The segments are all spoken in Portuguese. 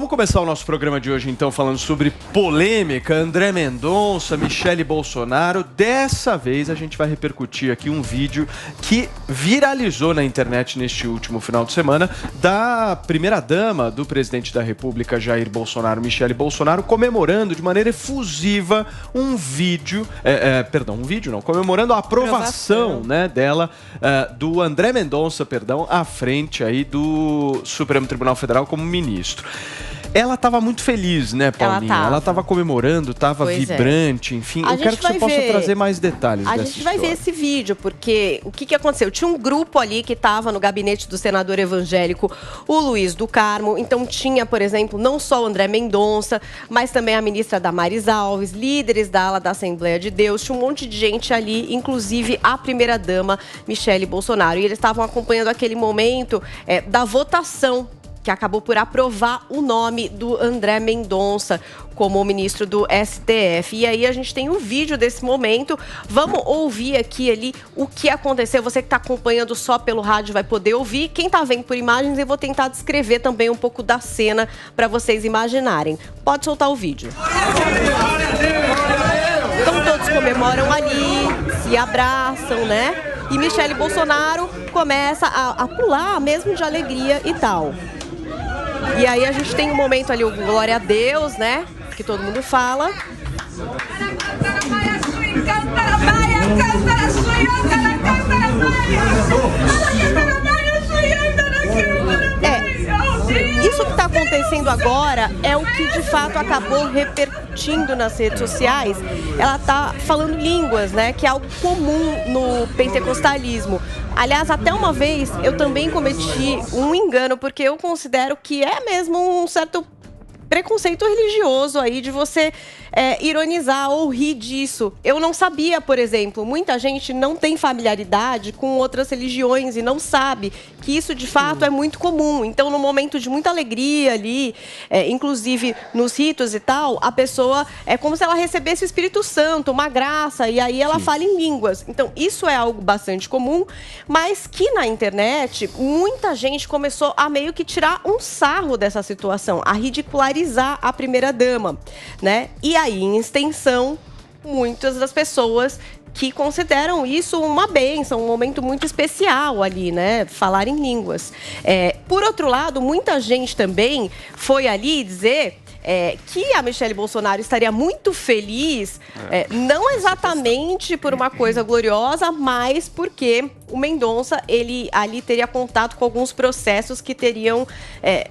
Vamos começar o nosso programa de hoje, então, falando sobre polêmica, André Mendonça, Michele Bolsonaro. Dessa vez, a gente vai repercutir aqui um vídeo que viralizou na internet neste último final de semana da primeira-dama do presidente da República, Jair Bolsonaro, Michele Bolsonaro, comemorando de maneira efusiva comemorando a aprovação, né, dela, do André Mendonça, à frente aí do Supremo Tribunal Federal como ministro. Ela estava muito feliz, né, Paulinha? Ela estava comemorando, estava vibrante, enfim. Eu quero que você possa trazer mais detalhes dessa história. A gente vai ver esse vídeo, porque o que aconteceu? Tinha um grupo ali que estava no gabinete do senador evangélico, o Luiz do Carmo. Então tinha, por exemplo, não só o André Mendonça, mas também a ministra Damares Alves, líderes da ala da Assembleia de Deus. Tinha um monte de gente ali, inclusive a primeira-dama, Michele Bolsonaro. E eles estavam acompanhando aquele momento da votação, que acabou por aprovar o nome do André Mendonça como ministro do STF. E aí a gente tem um vídeo desse momento. Vamos ouvir aqui ali o que aconteceu. Você que está acompanhando só pelo rádio vai poder ouvir. Quem está vendo por imagens, eu vou tentar descrever também um pouco da cena para vocês imaginarem. Pode soltar o vídeo. Então todos comemoram ali, se abraçam, né? E Michele Bolsonaro começa a pular mesmo de alegria e tal. E aí a gente tem um momento ali, o glória a Deus, né? Que todo mundo fala. Isso que está acontecendo agora é o que de fato acabou repercutindo nas redes sociais. Ela está falando línguas, né? Que é algo comum no pentecostalismo. Aliás, até uma vez eu também cometi um engano, porque eu considero que é mesmo um certo preconceito religioso aí de você ironizar ou rir disso. Eu não sabia, por exemplo, muita gente não tem familiaridade com outras religiões e não sabe que isso de fato é muito comum. Então, no momento de muita alegria ali, inclusive nos ritos e tal, a pessoa é como se ela recebesse o Espírito Santo, uma graça, e aí ela fala em línguas. Então, isso é algo bastante comum, mas que na internet muita gente começou a meio que tirar um sarro dessa situação, a ridicularizar a primeira-dama, né? E aí, em extensão, muitas das pessoas que consideram isso uma bênção, um momento muito especial ali, né? Falar em línguas. Por outro lado, muita gente também foi ali dizer que a Michele Bolsonaro estaria muito feliz, não exatamente por uma coisa gloriosa, mas porque o Mendonça, ele ali teria contato com alguns processos que teriam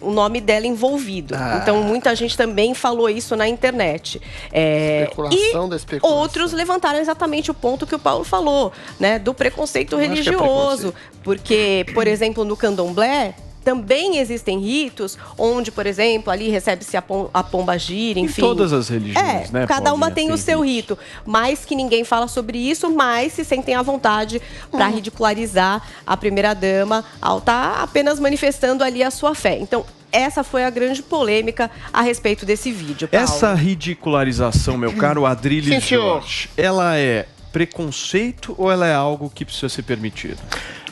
o nome dela envolvido. Então, muita gente também falou isso na internet. Especulação da especulação. Outros levantaram exatamente o ponto que o Paulo falou, né, do preconceito religioso. Porque, por exemplo, no candomblé, também existem ritos onde, por exemplo, ali recebe-se a pombagira, enfim. Em todas as religiões, né? Cada uma tem o seu rito. Mas que ninguém fala sobre isso, mas se sentem à vontade para ridicularizar a primeira-dama ao estar apenas manifestando ali a sua fé. Então, essa foi a grande polêmica a respeito desse vídeo, Paulo. Essa ridicularização, meu caro Adrilles Jorge, ela é preconceito ou ela é algo que precisa ser permitido?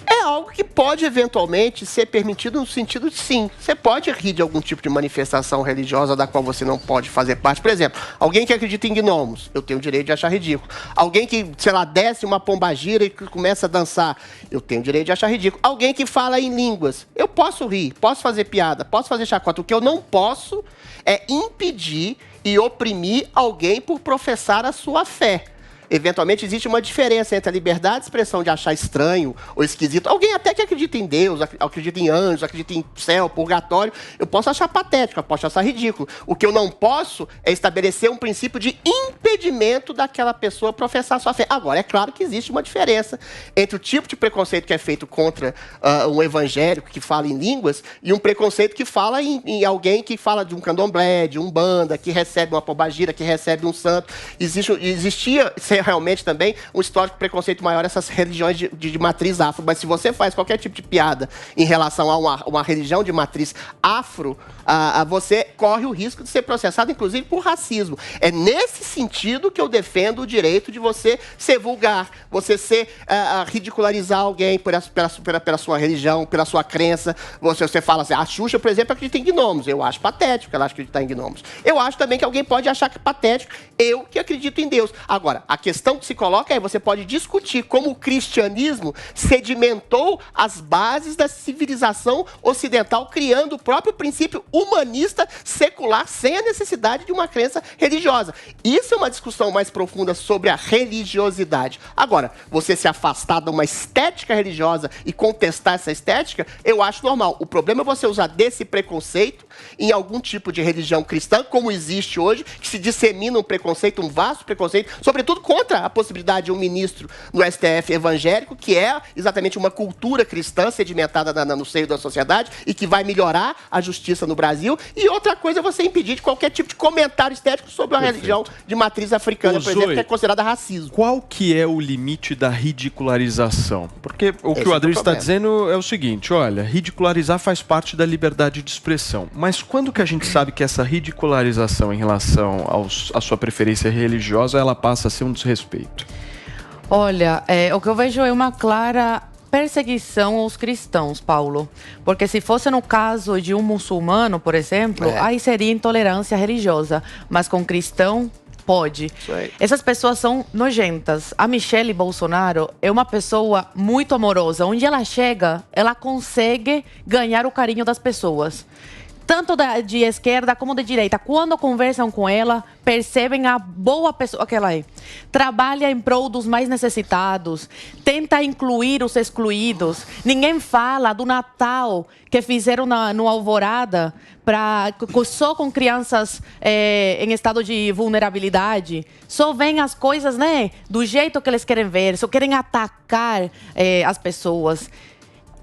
É algo que pode, eventualmente, ser permitido no sentido de sim. Você pode rir de algum tipo de manifestação religiosa da qual você não pode fazer parte. Por exemplo, alguém que acredita em gnomos, eu tenho o direito de achar ridículo. Alguém que, sei lá, desce uma pombagira e começa a dançar, eu tenho o direito de achar ridículo. Alguém que fala em línguas, eu posso rir, posso fazer piada, posso fazer chacota. O que eu não posso é impedir e oprimir alguém por professar a sua fé. Eventualmente, existe uma diferença entre a liberdade de expressão de achar estranho ou esquisito. Alguém até que acredita em Deus, acredita em anjos, acredita em céu, purgatório, eu posso achar patético, eu posso achar ridículo. O que eu não posso é estabelecer um princípio de impedimento daquela pessoa professar sua fé. Agora, é claro que existe uma diferença entre o tipo de preconceito que é feito contra um evangélico que fala em línguas e um preconceito que fala em alguém que fala de um candomblé, de umbanda, que recebe uma pombagira, que recebe um santo. Existia ter realmente também um histórico de preconceito maior essas religiões de matriz afro. Mas se você faz qualquer tipo de piada em relação a uma religião de matriz afro, você corre o risco de ser processado, inclusive, por racismo. É nesse sentido que eu defendo o direito de você ser vulgar, você ridicularizar alguém pela sua religião, pela sua crença. Você fala assim, a Xuxa, por exemplo, acredita em gnomos. Eu acho patético ela acreditar em gnomos. Eu acho também que alguém pode achar que é patético, eu que acredito em Deus. Agora, a questão que se coloca é, você pode discutir como o cristianismo sedimentou as bases da civilização ocidental, criando o próprio princípio humanista secular, sem a necessidade de uma crença religiosa. Isso é uma discussão mais profunda sobre a religiosidade. Agora, você se afastar de uma estética religiosa e contestar essa estética, eu acho normal. O problema é você usar desse preconceito em algum tipo de religião cristã, como existe hoje, que se dissemina um preconceito, um vasto preconceito, sobretudo contra a possibilidade de um ministro no STF evangélico, que é exatamente uma cultura cristã sedimentada no seio da sociedade e que vai melhorar a justiça no Brasil. E outra coisa é você impedir de qualquer tipo de comentário estético sobre uma religião de matriz africana, por exemplo, que é considerada racismo. Qual que é o limite da ridicularização? Porque o que o Adriles está dizendo é o seguinte, olha, ridicularizar faz parte da liberdade de expressão, mas quando que a gente sabe que essa ridicularização em relação à sua preferência religiosa, ela passa a ser um desrespeito? Olha, o que eu vejo é uma clara perseguição aos cristãos, Paulo. Porque se fosse no caso de um muçulmano, por exemplo, aí seria intolerância religiosa. Mas com cristão, pode. Essas pessoas são nojentas. A Michelle Bolsonaro é uma pessoa muito amorosa. Onde ela chega, ela consegue ganhar o carinho das pessoas. Tanto de esquerda como de direita, quando conversam com ela, percebem a boa pessoa que ela é. Trabalha em prol dos mais necessitados, tenta incluir os excluídos. Ninguém fala do Natal que fizeram no Alvorada só com crianças em estado de vulnerabilidade. Só veem as coisas, né, do jeito que eles querem ver, só querem atacar as pessoas.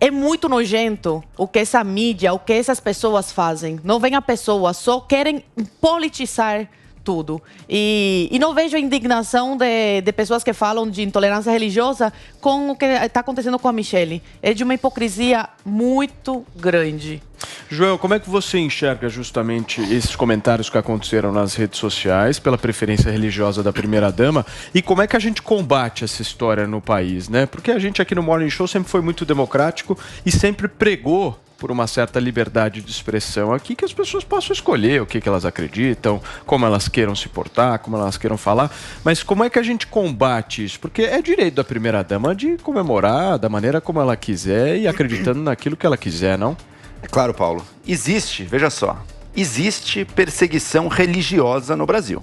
É muito nojento o que essa mídia, o que essas pessoas fazem. Não vem a pessoa, só querem politizar tudo. E não vejo a indignação de pessoas que falam de intolerância religiosa com o que está acontecendo com a Michelle. É de uma hipocrisia muito grande. Joel, como é que você enxerga justamente esses comentários que aconteceram nas redes sociais pela preferência religiosa da primeira-dama e como é que a gente combate essa história no país, né? Porque a gente aqui no Morning Show sempre foi muito democrático e sempre pregou por uma certa liberdade de expressão aqui, que as pessoas possam escolher o que elas acreditam, como elas queiram se portar, como elas queiram falar, mas como é que a gente combate isso? Porque é direito da primeira-dama de comemorar da maneira como ela quiser e acreditando naquilo que ela quiser, não? É claro, Paulo. Veja só, existe perseguição religiosa no Brasil.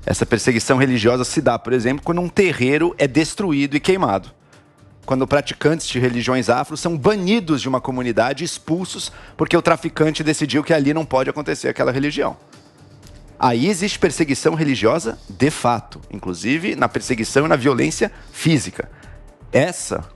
Essa perseguição religiosa se dá, por exemplo, quando um terreiro é destruído e queimado. Quando praticantes de religiões afro são banidos de uma comunidade, expulsos, porque o traficante decidiu que ali não pode acontecer aquela religião. Aí existe perseguição religiosa de fato, inclusive na perseguição e na violência física.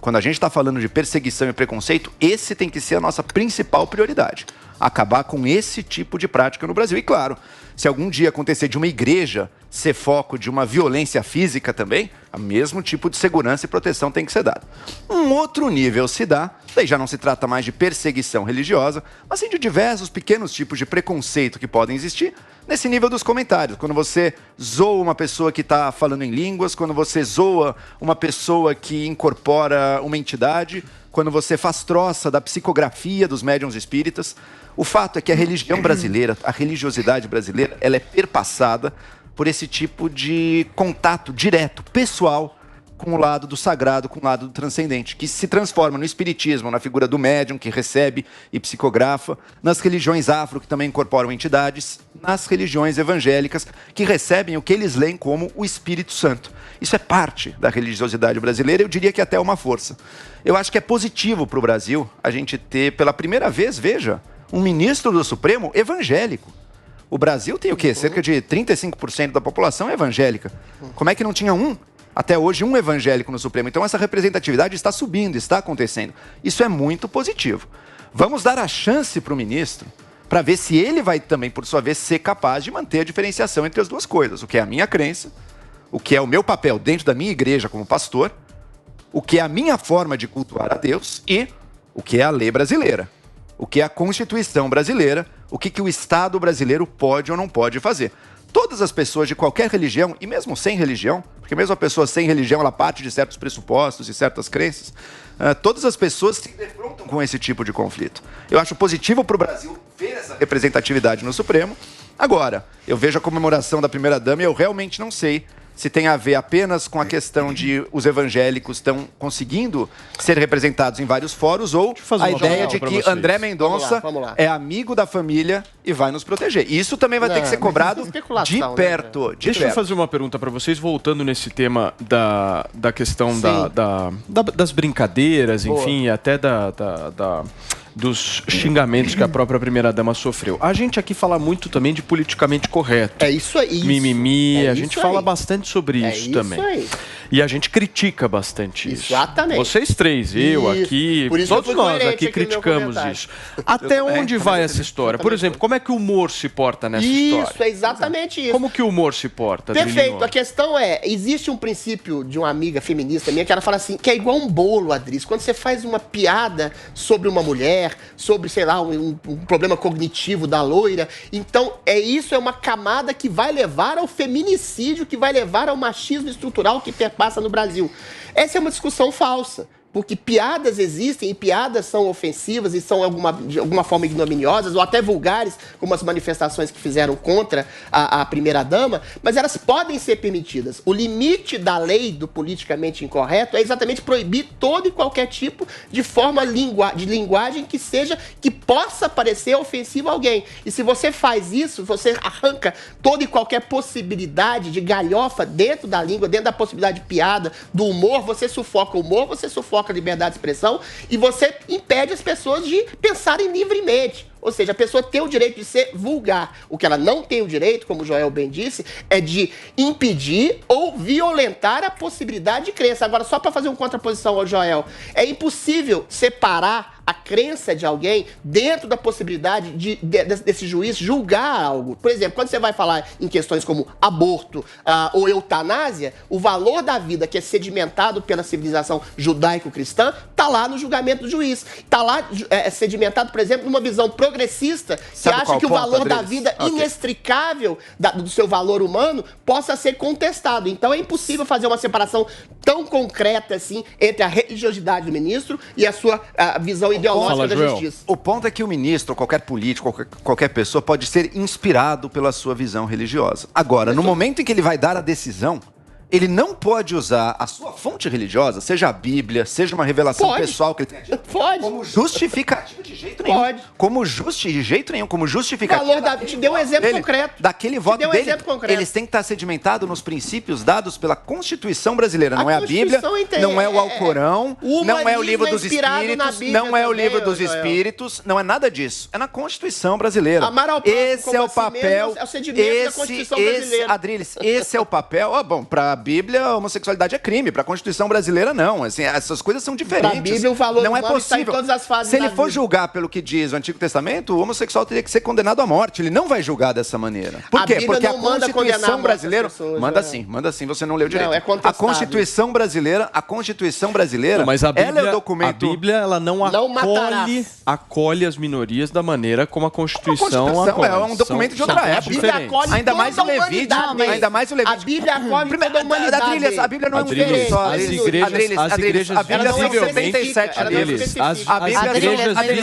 Quando a gente está falando de perseguição e preconceito, esse tem que ser a nossa principal prioridade. Acabar com esse tipo de prática no Brasil. E claro, se algum dia acontecer de uma igreja ser foco de uma violência física também, o mesmo tipo de segurança e proteção tem que ser dado. Um outro nível se dá, daí já não se trata mais de perseguição religiosa, mas sim de diversos pequenos tipos de preconceito que podem existir nesse nível dos comentários. Quando você zoa uma pessoa que está falando em línguas, quando você zoa uma pessoa que incorpora uma entidade, quando você faz troça da psicografia dos médiuns espíritas. O fato é que a religião brasileira, a religiosidade brasileira, ela é perpassada por esse tipo de contato direto, pessoal, com o lado do sagrado, com o lado do transcendente, que se transforma no espiritismo, na figura do médium que recebe e psicografa, nas religiões afro, que também incorporam entidades, nas religiões evangélicas, que recebem o que eles leem como o Espírito Santo. Isso é parte da religiosidade brasileira, eu diria que até uma força. Eu acho que é positivo para o Brasil a gente ter, pela primeira vez, veja, um ministro do Supremo evangélico. O Brasil tem o quê? Cerca de 35% da população é evangélica. Como é que não tinha até hoje, um evangélico no Supremo? Então essa representatividade está subindo, está acontecendo. Isso é muito positivo. Vamos dar a chance para o ministro para ver se ele vai também, por sua vez, ser capaz de manter a diferenciação entre as duas coisas, o que é a minha crença, o que é o meu papel dentro da minha igreja como pastor, o que é a minha forma de cultuar a Deus e o que é a lei brasileira, o que é a Constituição brasileira, o que o Estado brasileiro pode ou não pode fazer. Todas as pessoas de qualquer religião, e mesmo sem religião, porque mesmo a pessoa sem religião, ela parte de certos pressupostos e certas crenças, todas as pessoas se defrontam com esse tipo de conflito. Eu acho positivo para o Brasil ver essa representatividade no Supremo. Agora, eu vejo a comemoração da primeira-dama e eu realmente não sei se tem a ver apenas com a questão de os evangélicos estão conseguindo ser representados em vários fóruns ou a ideia de que André Mendonça é amigo da família e vai nos proteger. Isso também vai ter que ser cobrado de perto. Deixa eu fazer uma pergunta para vocês, voltando nesse tema da questão das brincadeiras, enfim, até dos xingamentos que a própria primeira-dama sofreu. A gente aqui fala muito também de politicamente correto. É isso aí. Mimimi, a gente fala bastante sobre isso também. Aí. E a gente critica bastante isso. Exatamente. Vocês três, eu aqui, todos nós aqui criticamos isso. Até onde vai essa história? Por exemplo, como é que o humor se porta nessa história? Isso, é exatamente isso. Como que o humor se porta? Perfeito. A questão é, existe um princípio de uma amiga feminista minha que ela fala assim, que é igual um bolo, Adris. Quando você faz uma piada sobre uma mulher, sobre, sei lá, um problema cognitivo da loira. Então, isso é uma camada que vai levar ao feminicídio, que vai levar ao machismo estrutural que perpassa no Brasil. Essa é uma discussão falsa. Porque piadas existem e piadas são ofensivas e são de alguma forma ignominiosas ou até vulgares, como as manifestações que fizeram contra a primeira-dama, mas elas podem ser permitidas. O limite da lei do politicamente incorreto é exatamente proibir todo e qualquer tipo de forma de linguagem que possa parecer ofensiva a alguém. E se você faz isso, você arranca toda e qualquer possibilidade de galhofa dentro da língua, dentro da possibilidade de piada, do humor, você sufoca o humor, você sufoca a liberdade de expressão e você impede as pessoas de pensarem livremente. Ou seja, a pessoa tem o direito de ser vulgar. O que ela não tem o direito, como o Joel bem disse, é de impedir ou violentar a possibilidade de crença. Agora, só para fazer uma contraposição ao Joel, é impossível separar a crença de alguém dentro da possibilidade desse juiz julgar algo. Por exemplo, quando você vai falar em questões como aborto ou eutanásia, o valor da vida que é sedimentado pela civilização judaico-cristã está lá no julgamento do juiz. Está lá sedimentado, por exemplo, numa visão progressista que acha que o valor da vida inextricável do seu valor humano possa ser contestado. Então é impossível fazer uma separação tão concreta assim entre a religiosidade do ministro e a sua visão ideológica da justiça. O ponto é que o ministro, qualquer político, qualquer pessoa pode ser inspirado pela sua visão religiosa. Agora, no momento em que ele vai dar a decisão, ele não pode usar a sua fonte religiosa, seja a Bíblia, seja uma revelação pessoal que ele tenha dito, como justificativa de jeito nenhum. Pode. Como justificativa. Valor da... Te deu um exemplo concreto. Daquele voto dele, eles têm que estar sedimentados nos princípios dados pela Constituição brasileira. Não é a Bíblia, não é o Alcorão, não é o livro dos Espíritos, não é o livro dos Espíritos, não é nada disso. É na Constituição brasileira. Esse é o papel. Adriles, esse é o papel. Bom, para a Bíblia, a homossexualidade é crime. Para a Constituição brasileira, não. Assim, essas coisas são diferentes. Para a Bíblia, o valor não é possível. Está em todas as fases. Se ele for julgar pelo que diz o Antigo Testamento, o homossexual teria que ser condenado à morte. Ele não vai julgar dessa maneira. Por quê? Porque a Constituição brasileira... Manda sim, você não leu direito. Não, é contestável. A Constituição brasileira, não, mas a Bíblia, ela é o documento... A Bíblia, ela não acolhe as minorias da maneira como a Constituição acolhe. É um documento de outra época. Ainda mais o Levítico. A Bíblia acolhe toda a humanidade. A Bíblia não é um livro só. As igrejas a Bíblia são 67 livros.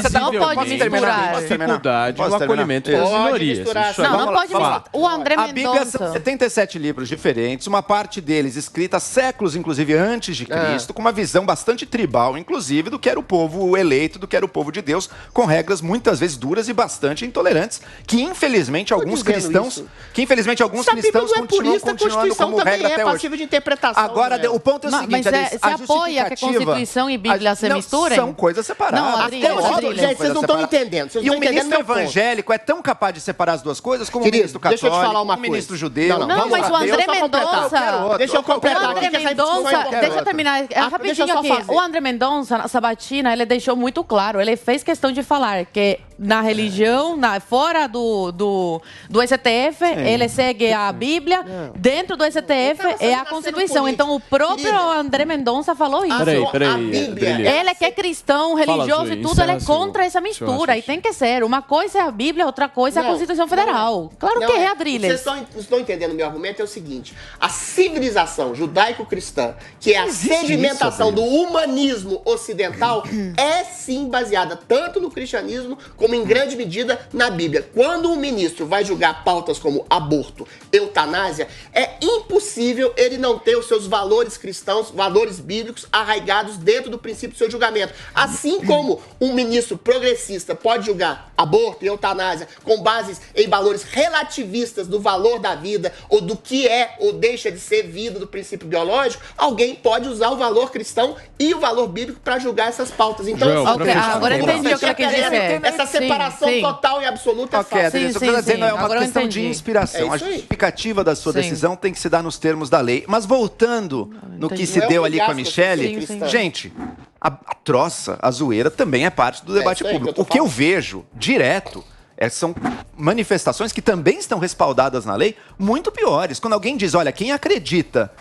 Você não pode misturar. Dificuldade no acolhimento das minorias. Não pode misturar. O André Mendonça... A Bíblia são 77 livros diferentes, uma parte deles escrita séculos, inclusive, antes de Cristo, com uma visão bastante tribal, inclusive, do que era o povo eleito, do que era o povo de Deus, com regras muitas vezes duras e bastante intolerantes, que infelizmente alguns cristãos continuam continuando como regra até hoje. De interpretação. Agora, o ponto é o seguinte, você apoia que a Constituição e Bíblia se misturem? São coisas separadas. Gente, vocês não estão entendendo. E o ministro evangélico é tão capaz de separar as duas coisas como o ministro católico, deixa eu te falar uma o ministro judeu. Não, mas o André Mendonça... Deixa eu completar. O André Mendonça... Deixa eu terminar rapidinho aqui. O André Mendonça, na sabatina, ele deixou muito claro, ele fez questão de falar que na religião, fora do STF, ele segue a Bíblia, dentro do STF é a Constituição. Então o próprio André Mendonça falou isso. Peraí. Ele que é cristão, religioso e tudo, ele é contra essa mistura. E tem que ser. Uma coisa é a Bíblia, outra coisa é a Constituição Federal. Claro que é, Adriles. Vocês estão entendendo o meu argumento? É o seguinte: a civilização judaico-cristã, que é a sedimentação do humanismo ocidental, é sim baseada tanto no cristianismo como em grande medida na Bíblia. Quando um ministro vai julgar pautas como aborto, eutanásia, é impossível ele não ter os seus valores cristãos, valores bíblicos arraigados dentro do princípio do seu julgamento. Assim como um ministro progressista pode julgar aborto e eutanásia com bases em valores relativistas do valor da vida ou do que é ou deixa de ser vida do princípio biológico, alguém pode usar o valor cristão e o valor bíblico para julgar essas pautas. Então, agora entendi o que eu quis dizer. Essa separação total e absoluta é falsa. Isso que eu estou dizendo é uma questão de inspiração. A justificativa da sua decisão tem que se dar nos termos da lei. Mas voltando no que se deu ali com a Michelle, gente, a troça, a zoeira também é parte do debate público. O que eu vejo direto são manifestações que também estão respaldadas na lei, muito piores. Quando alguém diz, olha, quem acredita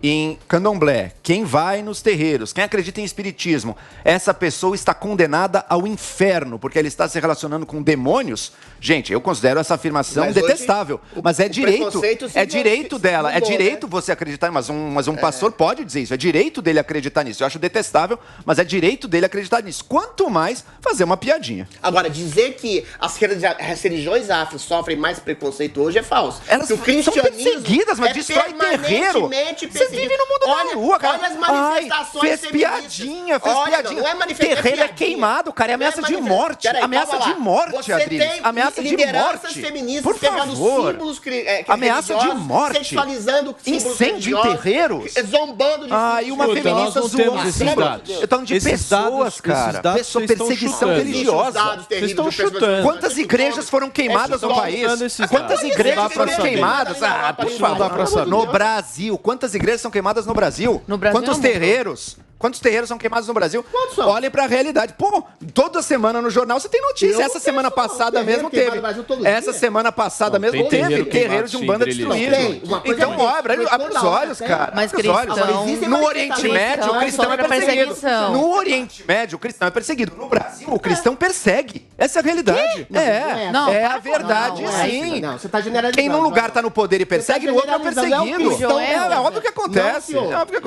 em candomblé, quem vai nos terreiros, quem acredita em espiritismo, essa pessoa está condenada ao inferno, porque ela está se relacionando com demônios. Gente, eu considero essa afirmação detestável, mas é direito dela, é direito você acreditar, mas um pastor pode dizer isso, é direito dele acreditar nisso. Eu acho detestável, mas é direito dele acreditar nisso. Quanto mais fazer uma piadinha. Agora, dizer que as religiões afro sofrem mais preconceito hoje é falso. Elas são perseguidas, mas destrói terreiro. Você vive no mundo da lua, cara. Olha as manifestações fez piadinha. Não é manifestação, terreiro é queimado, cara. É ameaça de morte. Ameaça de morte, Adriles. Ameaça de morte. Por favor. Símbolos ameaça de morte. Sexualizando símbolos incêndio em terreiros. Zombando de e uma feminista zoou os símbolos. Eu tô falando de pessoas, cara. Perseguição religiosa. Vocês estão chutando. Quantas igrejas foram queimadas no país? Quantas igrejas foram queimadas? Por favor. No Brasil. Quantas igrejas são queimadas no Brasil? Quantos terreiros? Quantos terreiros são queimados no Brasil? Olhem pra realidade. Pô, toda semana no jornal você tem notícia. Essa semana passada mesmo teve. Essa semana passada mesmo teve terreiros de Umbanda destruídos. Então, abre os olhos, cara. Mas cristão... No Oriente Médio, o cristão é perseguido. No Oriente Médio, o cristão é perseguido. No Brasil, o cristão persegue. Essa é a realidade. É a verdade, sim. Quem num lugar tá no poder e persegue, no outro é perseguido. É óbvio que acontece.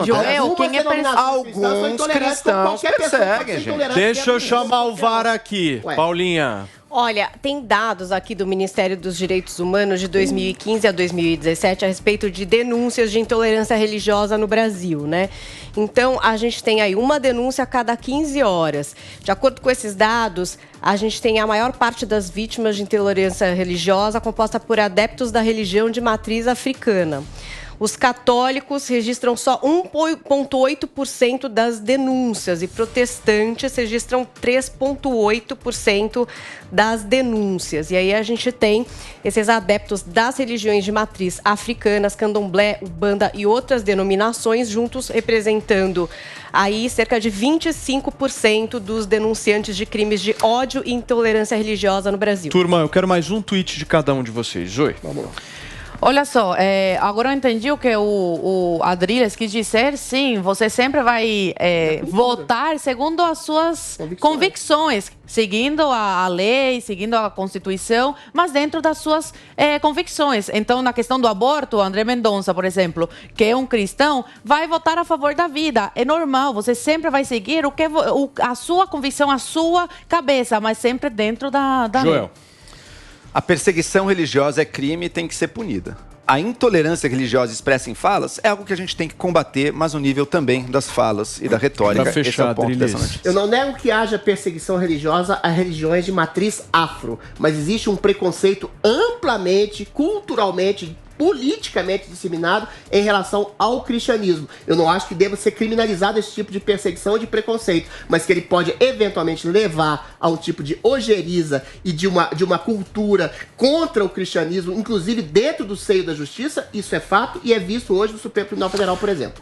Joel, quem é perseguido? Alguns cristãos perseguem, gente. Deixa eu chamar o VAR aqui. Paulinha. Olha, tem dados aqui do Ministério dos Direitos Humanos de 2015 a 2017 a respeito de denúncias de intolerância religiosa no Brasil, né? Então, a gente tem aí uma denúncia a cada 15 horas. De acordo com esses dados, a gente tem a maior parte das vítimas de intolerância religiosa composta por adeptos da religião de matriz africana. Os católicos registram só 1,8% das denúncias e protestantes registram 3,8% das denúncias. E aí a gente tem esses adeptos das religiões de matriz africanas, candomblé, umbanda e outras denominações juntos representando aí cerca de 25% dos denunciantes de crimes de ódio e intolerância religiosa no Brasil. Turma, eu quero mais um tweet de cada um de vocês. Zoe. Vamos lá. Olha só, agora eu entendi o que o Adriles quis dizer. Sim, você sempre vai votar segundo as suas convicções, seguindo a lei, seguindo a Constituição, mas dentro das suas convicções. Então, na questão do aborto, André Mendonça, por exemplo, que é um cristão, vai votar a favor da vida. É normal, você sempre vai seguir a sua convicção, a sua cabeça, mas sempre dentro da lei. A perseguição religiosa é crime e tem que ser punida. A intolerância religiosa expressa em falas é algo que a gente tem que combater, mas no nível também das falas e da retórica. Pra fechar, esse é o ponto dessa notícia. Eu não nego que haja perseguição religiosa a religiões de matriz afro, mas existe um preconceito amplamente, culturalmente, politicamente disseminado em relação ao cristianismo. Eu não acho que deva ser criminalizado esse tipo de perseguição ou de preconceito, mas que ele pode eventualmente levar a um tipo de ojeriza e de uma cultura contra o cristianismo, inclusive dentro do seio da justiça. Isso é fato e é visto hoje no Supremo Tribunal Federal, por exemplo.